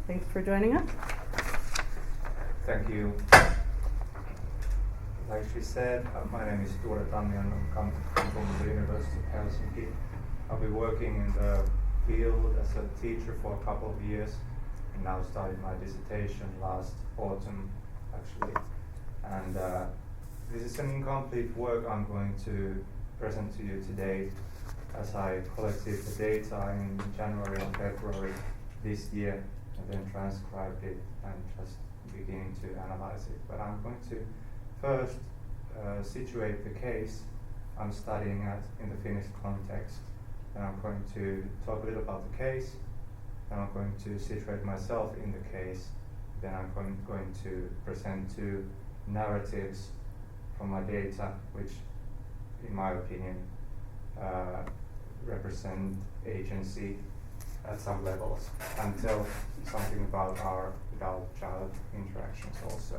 Thanks for joining us. Thank you. Like she said, my name is Tuure and I'm coming from the University of Helsinki. I've been working in the field as a teacher for a couple of years and now started my dissertation last autumn actually. And this is an incomplete work I'm going to present to you today as I collected the data in January and February this year and then transcribed it and just beginning to analyze it. But I'm going to first situate the case I'm studying at in the Finnish context. Then I'm going to talk a little about the case. Then I'm going to situate myself in the case. Then I'm going to present two narratives from my data, which, in my opinion, represent agency at some levels, and tell something about our adult-child interactions also.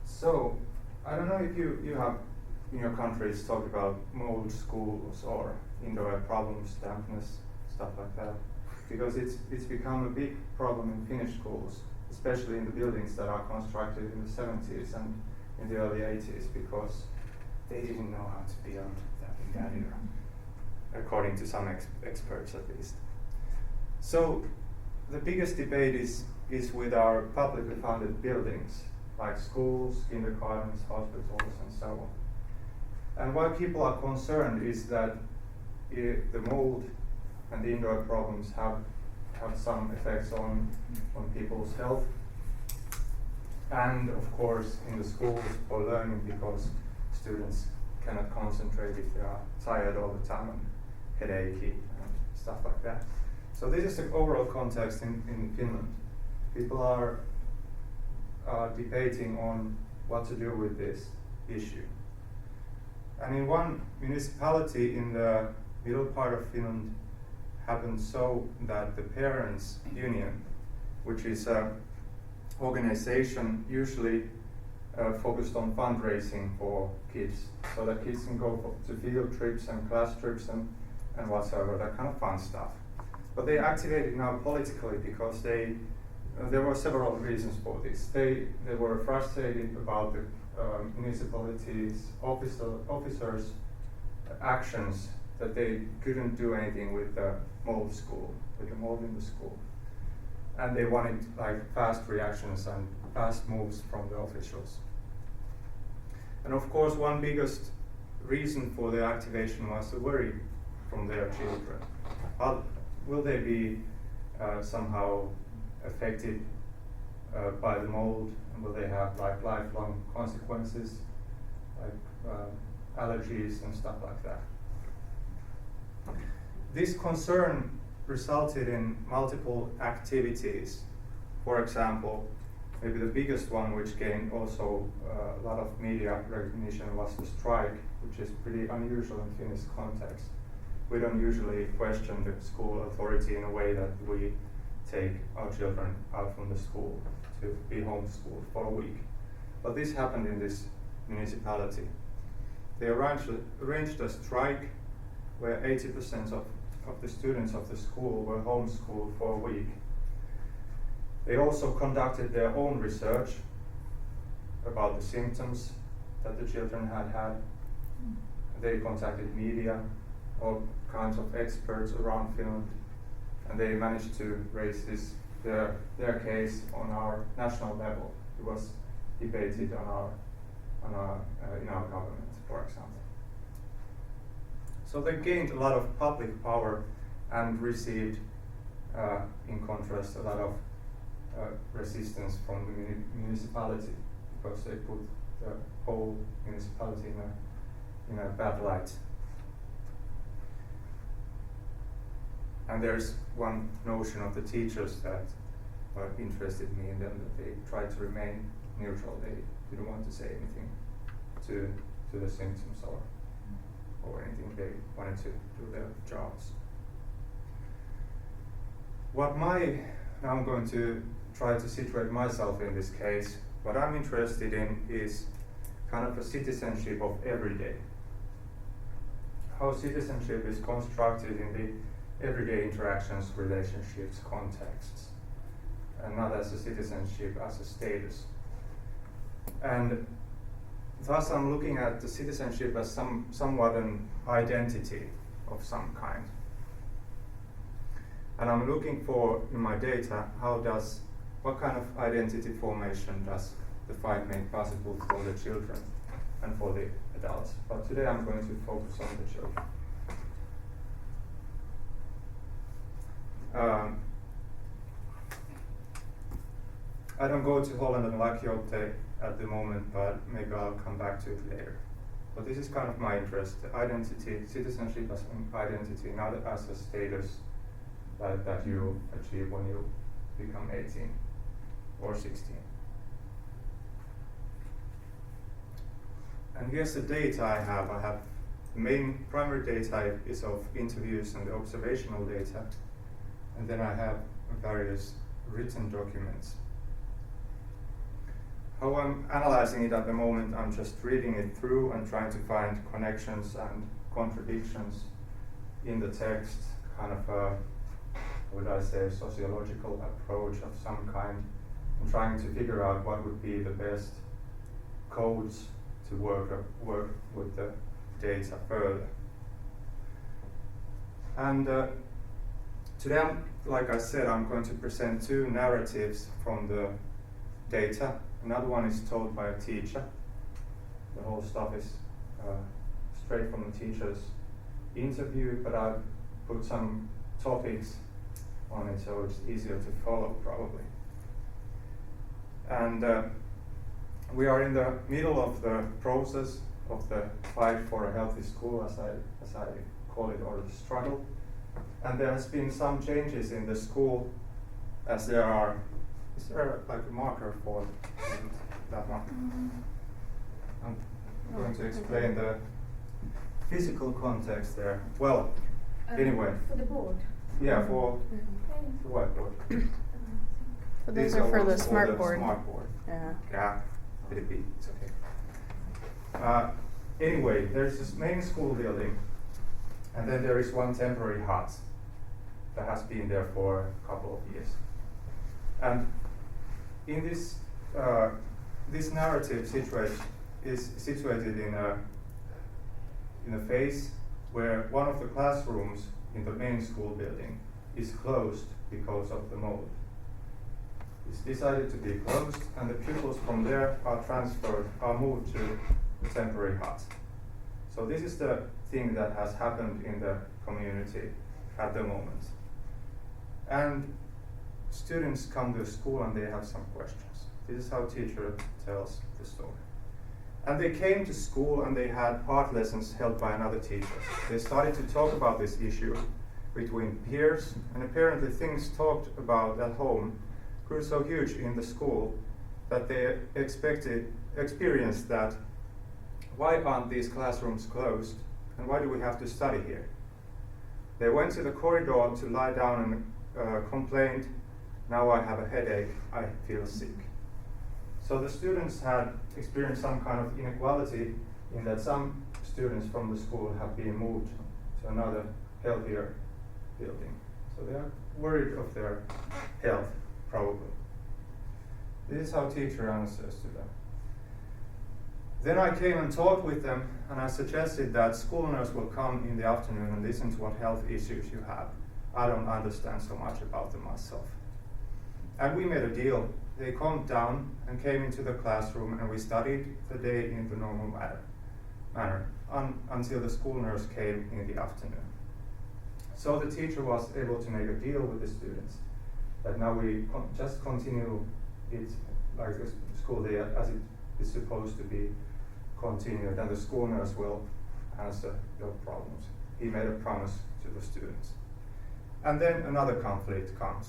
So, I don't know if you have in your countries talked about mold schools or indoor air problems, dampness, stuff like that, because it's become a big problem in Finnish schools, especially in the buildings that are constructed in the 70s and in the early 80s, because they didn't know how to build that in that era, according to some experts at least. So the biggest debate is with our publicly funded buildings, like schools, kindergartens, hospitals, and so on. And why people are concerned is that the mold and the indoor problems have some effects on people's health, and of course in the schools for learning, because students cannot concentrate if they are tired all the time and headachy and stuff like that. So this is the overall context in Finland. People are debating on what to do with this issue. And in one municipality in the middle part of Finland happened so that the parents' union, which is an organization usually focused on fundraising for kids, so that kids can go to field trips and class trips and whatsoever, that kind of fun stuff. But they activated now politically because there were several reasons for this. They were frustrated about the municipalities' officers' actions, that they couldn't do anything with the mold in the school. And they wanted like fast reactions and fast moves from the officials. And of course, one biggest reason for their activation was the worry from their children. Will they be somehow affected by the mold, and will they have like lifelong consequences, like allergies and stuff like that? This concern resulted in multiple activities. For example, maybe the biggest one, which gained also a lot of media recognition, was the strike, which is pretty unusual in Finnish context. We don't usually question the school authority in a way that we take our children out from the school to be homeschooled for a week. But this happened in this municipality. They arranged a strike where 80% of the students of the school were homeschooled for a week. They also conducted their own research about the symptoms that the children had. They contacted media, all kinds of experts around Finland, and they managed to raise their case on our national level. It was debated in our government, for example. So they gained a lot of public power and received, in contrast, a lot of resistance from the municipality, because they put the whole municipality in a bad light. And there's one notion of the teachers that interested me in them, that they tried to remain neutral. They didn't want to say anything to the symptoms or anything. They wanted to do their jobs. Now I'm going to try to situate myself in this case. What I'm interested in is kind of a citizenship of every day. How citizenship is constructed in the everyday interactions, relationships, contexts, and not as a citizenship, as a status. And thus I'm looking at the citizenship as somewhat an identity of some kind. And I'm looking for, in my data, what kind of identity formation does the fight make possible for the children and for the adults. But today I'm going to focus on the children. I don't go to Holland and Lakiote at the moment, but maybe I'll come back to it later. But this is kind of my interest, identity, citizenship as an identity, not as a status that you achieve when you become 18 or 16. And here's the data I have. The main primary data is of interviews and the observational data, and then I have various written documents. How I'm analyzing it at the moment, I'm just reading it through and trying to find connections and contradictions in the text, kind of a, would I say, sociological approach of some kind, and trying to figure out what would be the best codes to work with the data further. And today, like I said, I'm going to present two narratives from the data. Another one is told by a teacher. The whole stuff is straight from the teacher's interview, but I've put some topics on it so it's easier to follow, probably. And we are in the middle of the process of the fight for a healthy school, as I call it, or the struggle. And there has been some changes in the school, as there are. Is there like a marker for that one? I'm going to explain the physical context there. Well, anyway. For the board? Yeah, for the whiteboard. So these are for the smart board. Smart board. Yeah. Yeah, it's okay. Anyway, there's this main school building, and then there is one temporary hut that has been there for a couple of years. And in this narrative is situated in a phase where one of the classrooms in the main school building is closed because of the mold. It's decided to be closed, and the pupils from there are moved to the temporary hut. So this is the thing that has happened in the community at the moment. And students come to school and they have some questions. This is how teacher tells the story. And they came to school and they had art lessons held by another teacher. They started to talk about this issue between peers, and apparently things talked about at home grew so huge in the school that they experienced that, why aren't these classrooms closed and why do we have to study here? They went to the corridor to lie down and complained, now I have a headache, I feel sick. So the students had experienced some kind of inequality in that some students from the school have been moved to another healthier building. So they are worried of their health, probably. This is how teacher answers to them. Then I came and talked with them, and I suggested that school nurse will come in the afternoon and listen to what health issues you have. I don't understand so much about them myself. And we made a deal. They calmed down and came into the classroom, and we studied the day in the normal manner until the school nurse came in the afternoon. So the teacher was able to make a deal with the students that now we just continue it like the school day as it is supposed to be continued, and the school nurse will answer your problems. He made a promise to the students. And then another conflict comes.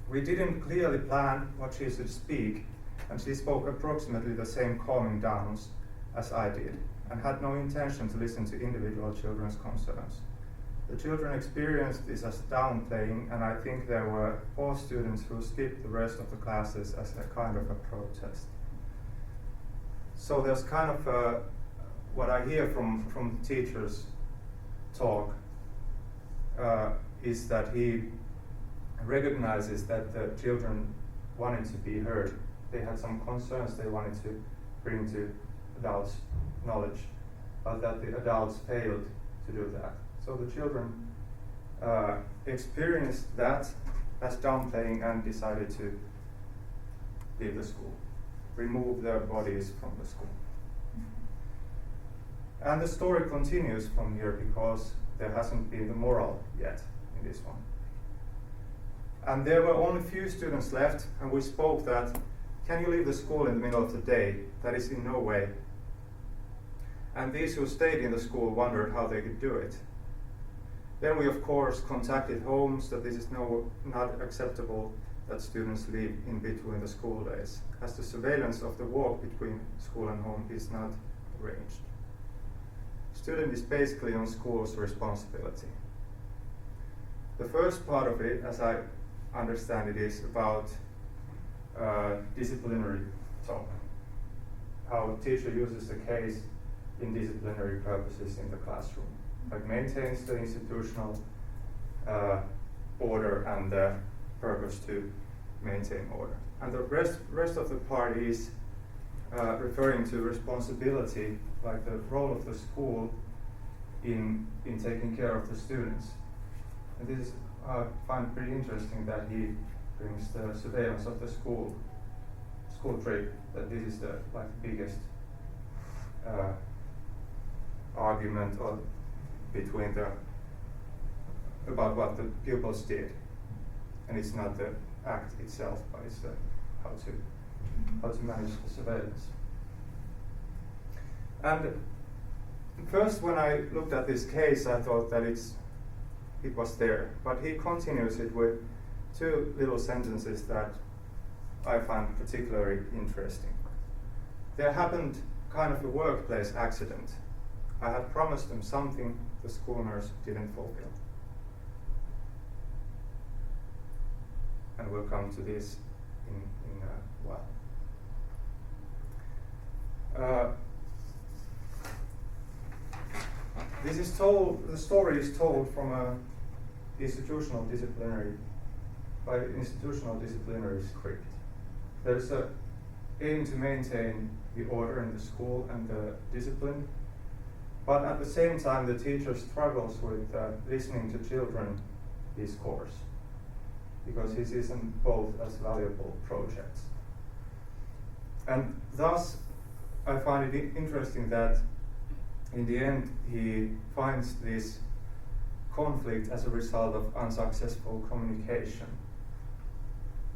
We didn't clearly plan what she should speak, and she spoke approximately the same calming downs as I did, and had no intention to listen to individual children's concerns. The children experienced this as downplaying, and I think there were 4 students who skipped the rest of the classes as a kind of a protest. So there's kind of what I hear from the teachers' talk is that he recognizes that the children wanted to be heard. They had some concerns they wanted to bring to adults' knowledge, but that the adults failed to do that. So the children experienced that as downplaying and decided to leave the school, remove their bodies from the school. And the story continues from here because there hasn't been the moral yet in this one. And there were only few students left, and we spoke that, can you leave the school in the middle of the day? That is in no way. And these who stayed in the school wondered how they could do it. Then we of course contacted homes that this is not acceptable that students leave in between the school days, as the surveillance of the walk between school and home is not arranged. Student is basically on school's responsibility. The first part of it, as I understand it, is about disciplinary talk. How a teacher uses the case in disciplinary purposes in the classroom, like maintains the institutional order and the purpose to maintain order. And the rest of the part is referring to responsibility, like the role of the school in taking care of the students. And this is, I find pretty interesting that he brings the surveillance of the school trip, that this is the biggest argument between about what the pupils did, and it's not the act itself, but it's how to manage the surveillance. And first, when I looked at this case, I thought that it was there, but he continues it with two little sentences that I find particularly interesting. There happened kind of a workplace accident. I had promised them something the school nurse didn't fulfill. And we'll come to this in a while. The story is told from by institutional disciplinary script. There's an aim to maintain the order in the school and the discipline, but at the same time the teacher struggles with listening to children discourse, because he sees them both as valuable projects. And thus, I find it interesting that in the end he finds this conflict as a result of unsuccessful communication,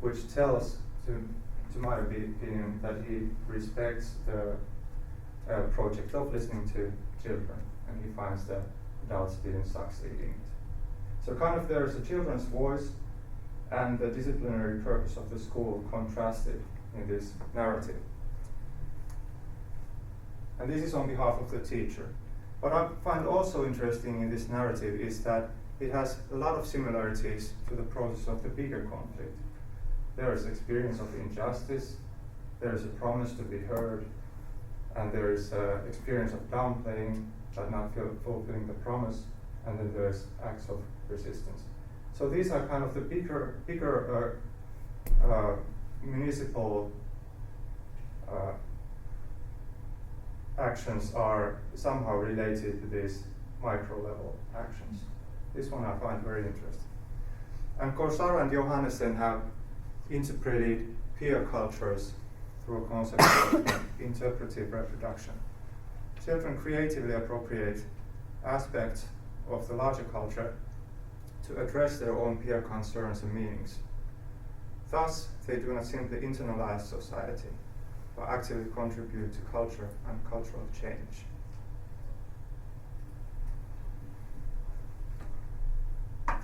which tells, to my opinion, that he respects the project of listening to children, and he finds that adults didn't succeed in it. So kind of there's a children's voice and the disciplinary purpose of the school contrasted in this narrative. And this is on behalf of the teacher. What I find also interesting in this narrative is that it has a lot of similarities to the process of the bigger conflict. There is experience of injustice, there is a promise to be heard, and there is experience of downplaying but not fulfilling the promise, and then there's acts of resistance. So these are kind of the bigger municipal actions are somehow related to these micro-level actions. This one I find very interesting. And Korsaro and Johannes have interpreted peer cultures through a concept of interpretive reproduction. Children creatively appropriate aspects of the larger culture to address their own peer concerns and meanings. Thus, they do not simply internalize society, but actively contribute to culture and cultural change.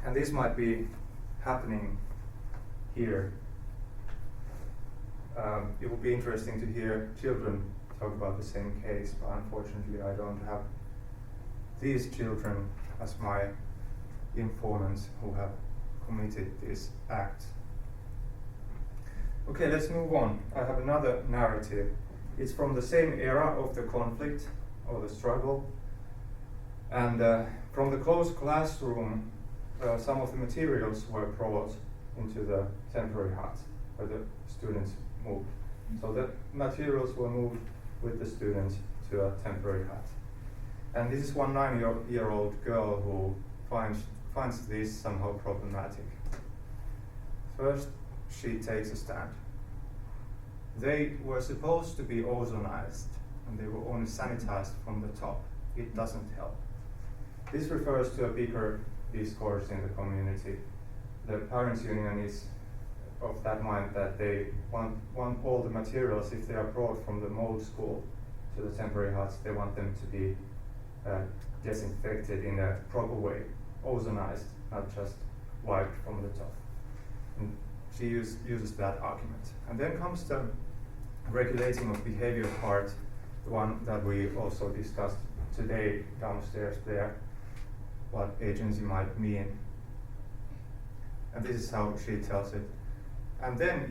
And this might be happening here. It would be interesting to hear children talk about the same case, but unfortunately I don't have these children as my informants who have committed this act. Okay, let's move on. I have another narrative. It's from the same era of the conflict or the struggle. And from the closed classroom, some of the materials were brought into the temporary hut where the students moved. So the materials were moved with the students to a temporary hut. And this is one 9-year-old girl who finds this somehow problematic. First, she takes a stand. They were supposed to be ozonized, and they were only sanitized from the top. It doesn't help. This refers to a bigger discourse in the community. The parents' union is of that mind that they want all the materials, if they are brought from the mold school to the temporary huts, they want them to be disinfected in a proper way, ozonized, not just wiped from the top. And she uses that argument. And then comes the regulating of behavior part, the one that we also discussed today downstairs there, what agency might mean. And this is how she tells it. And then,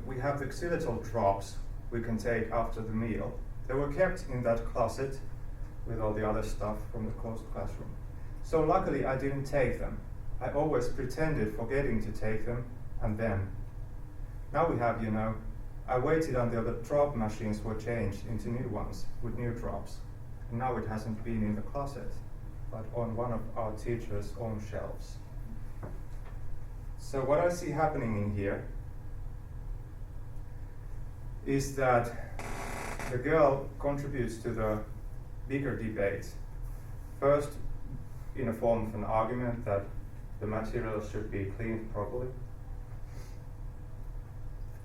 we have the xylitol drops we can take after the meal. They were kept in that closet with all the other stuff from the closed classroom. So luckily I didn't take them. I always pretended forgetting to take them, and then. Now we have, I waited until the drop machines were changed into new ones with new drops. And now it hasn't been in the closet, but on one of our teachers' own shelves. So what I see happening in here is that the girl contributes to the bigger debate. First, in a form of an argument that the materials should be cleaned properly.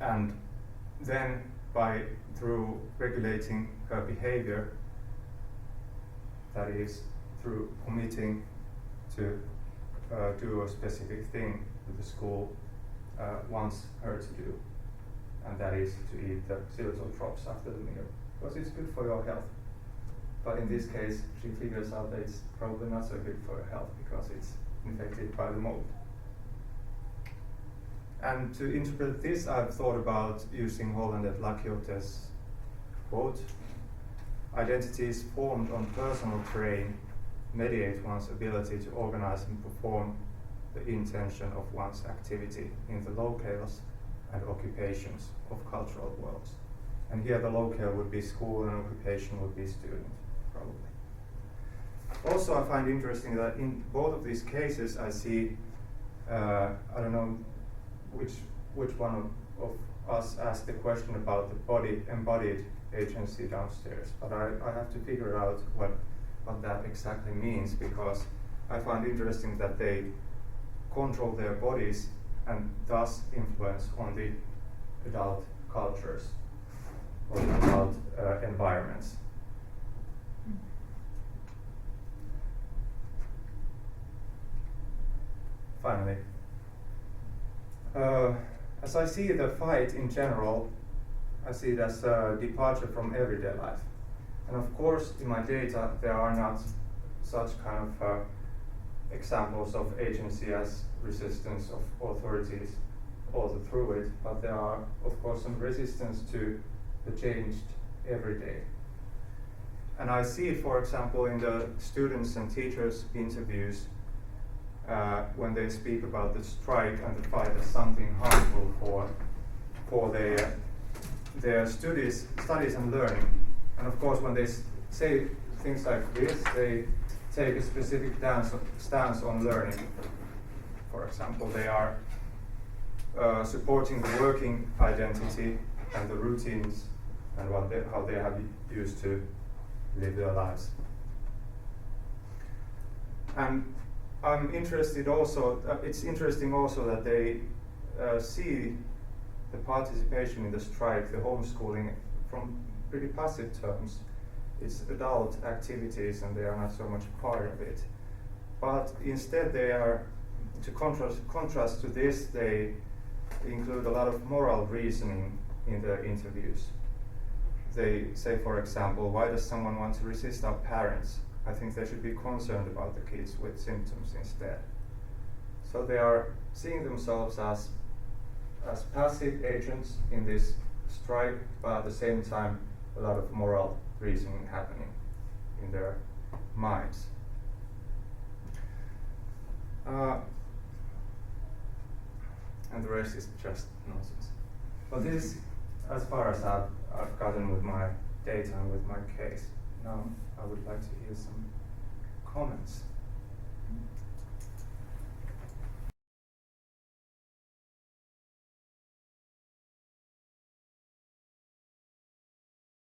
And then through regulating her behavior, that is through committing to do a specific thing that the school wants her to do, and that is to eat the xylitol drops after the meal, because it's good for your health. But in this case, she figures out that it's probably not so good for your health because it's infected by the mold. And to interpret this, I've thought about using Holland at Laciotes' quote, "Identities formed on personal terrain mediate one's ability to organize and perform the intention of one's activity in the locales and occupations of cultural worlds." And here the locale would be school and occupation would be student, probably. Also, I find interesting that in both of these cases I see, I don't know which one of us asked the question about the body embodied agency downstairs, but I have to figure out what that exactly means, because I find interesting that they control their bodies and thus influence on the adult cultures or the adult environments. Finally, as I see the fight in general, I see it as a departure from everyday life. And of course, in my data, there are not such kind of examples of agency as resistance of authorities all through it, but there are, of course, some resistance to the changed everyday. And I see it, for example, in the students and teachers' interviews when they speak about the strike and the fight as something harmful for their studies and learning. And of course, when they say things like this, they take a specific stance on learning. For example, they are supporting the working identity and the routines and how they have used to live their lives. And I'm interested also, it's interesting also that they see the participation in the strike, the homeschooling, from pretty passive terms. It's adult activities and they are not so much part of it. But instead they are, to contrast to this, they include a lot of moral reasoning in the interviews. They say, for example, why does someone want to resist our parents? I think they should be concerned about the kids with symptoms instead. So they are seeing themselves as passive agents in this strike, but at the same time a lot of moral reasoning happening in their minds. and the rest is just nonsense. But this is as far as I've gotten with my data and with my case. Now I would like to hear some comments.